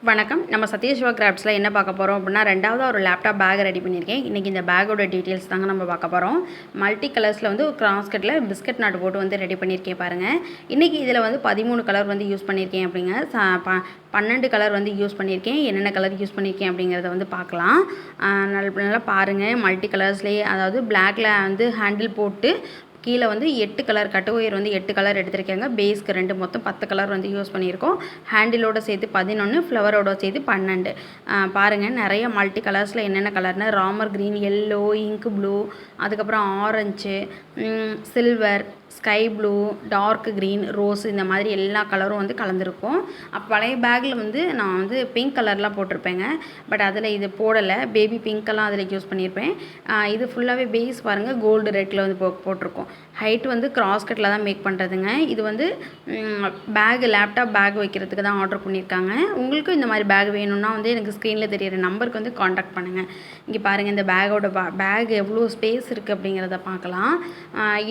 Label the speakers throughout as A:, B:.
A: வணக்கம். நம்ம சத்யசிவா கிராஃப்ட்ஸில் என்ன பார்க்க போகிறோம் அப்படின்னா, ரெண்டாவது ஒரு லேப்டாப் பேக் ரெடி பண்ணியிருக்கேன். இன்றைக்கி இந்த பேக்கோட டீட்டெயில்ஸ் தாங்க நம்ம பார்க்க போகிறோம். மல்டி கலர்ஸில் வந்து ஒரு கிராஸ்கட்டில் பிஸ்கட் நாட்டு போட்டு வந்து ரெடி பண்ணியிருக்கேன் பாருங்கள். இன்றைக்கி இதில் வந்து 13 கலர் வந்து யூஸ் பண்ணியிருக்கேன் அப்படிங்க. 12 கலர் வந்து யூஸ் பண்ணியிருக்கேன். என்னென்ன கலர் யூஸ் பண்ணியிருக்கேன் அப்படிங்கிறத வந்து பார்க்கலாம். நல்லா பாருங்கள். மல்டி கலர்ஸ்லேயே, அதாவது பிளாக்ல வந்து ஹேண்டில் போட்டு கீழே வந்து 8 கலர் கட் ஒயர் வந்து 8 கலர் எடுத்திருக்கேங்க. பேஸ்க்கு 2 மொத்தம் 10 கலர் வந்து யூஸ் பண்ணியிருக்கோம். ஹேண்டிலோட சேர்த்து 11, ஃப்ளவரோட சேர்த்து 12. பாருங்கள், நிறைய மல்டி கலர்ஸில் என்னென்ன கலர்னால் ராமர் க்ரீன், எல்லோ, இங்க் ப்ளூ, அதுக்கப்புறம் orange, silver, sky blue, dark green, rose, இந்த மாதிரி எல்லா கலரும் வந்து கலந்துருக்கும். பழைய பேக்கில் வந்து நான் வந்து பிங்க் கலர்லாம் போட்டிருப்பேங்க. பட் அதில் இது போடலை. பேபி பிங்க்கெல்லாம் அதில் யூஸ் பண்ணியிருப்பேன். இது ஃபுல்லாகவே பேஸ் பாருங்கள், கோல்டு ரெட்டில் வந்து போட்டிருக்கோம். ஹைட் வந்து கிராஸ்கட்டில் தான் மேக் பண்ணுறதுங்க. இது வந்து லேப்டாப் பேக் வைக்கிறதுக்கு தான் ஆர்டர் பண்ணியிருக்காங்க. உங்களுக்கும் இந்த மாதிரி பேக் வேணும்னா வந்து எனக்கு ஸ்க்ரீனில் தெரியிற நம்பருக்கு வந்து காண்டாக்ட் பண்ணுங்கள். இங்கே பாருங்கள், இந்த பேக்கோட பேக் எவ்வளோ ஸ்பேஸ் இருக்குது அப்படிங்கிறத பார்க்கலாம்.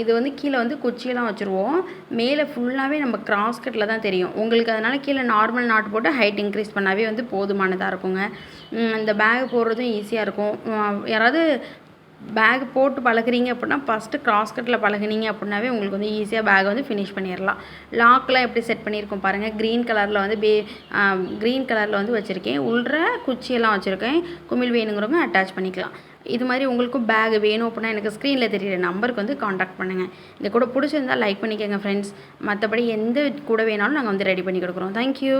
A: இது வந்து கீழே வந்து குச்சியெல்லாம் வச்சுருவோம். மேலே ஃபுல்லாகவே நம்ம கிராஸ்கட்டில் தான் தெரியும் உங்களுக்கு. அதனால் கீழே நார்மல் நாட் போட்டு ஹைட் இன்க்ரீஸ் பண்ணாவே வந்து போதுமானதாக இருக்குங்க. இந்த பேக் போடுறதும் ஈஸியாக இருக்கும். யாராவது பேக் போட்டு பழகுறீங்க அப்படின்னா ஃபஸ்ட்டு கிராஸ்கட்டில் பழகுனீங்க அப்படின்னாவே உங்களுக்கு வந்து ஈஸியாக பேக் வந்து ஃபினிஷ் பண்ணிடலாம். லாக்லாம் எப்படி செட் பண்ணியிருக்கோம் பாருங்கள். க்ரீன் கலரில் வந்து க்ரீன் கலரில் வந்து வச்சுருக்கேன். உள்ற குச்சியெல்லாம் வச்சுருக்கேன். குமிழ் வேணுங்கிறவங்க அட்டாச் பண்ணிக்கலாம். இது மாதிரி உங்களுக்கும் பேக் வேணும் அப்படின்னா எனக்கு ஸ்க்ரீனில் தெரியிற நம்பருக்கு வந்து காண்டாக்ட் பண்ணுங்கள். இந்த கூட பிடிச்சிருந்தால் லைக் பண்ணிக்கோங்க ஃப்ரெண்ட்ஸ். மற்றபடி எந்த கூட வேணாலும் நாங்கள் வந்து ரெடி பண்ணி கொடுக்குறோம். தேங்க்யூ.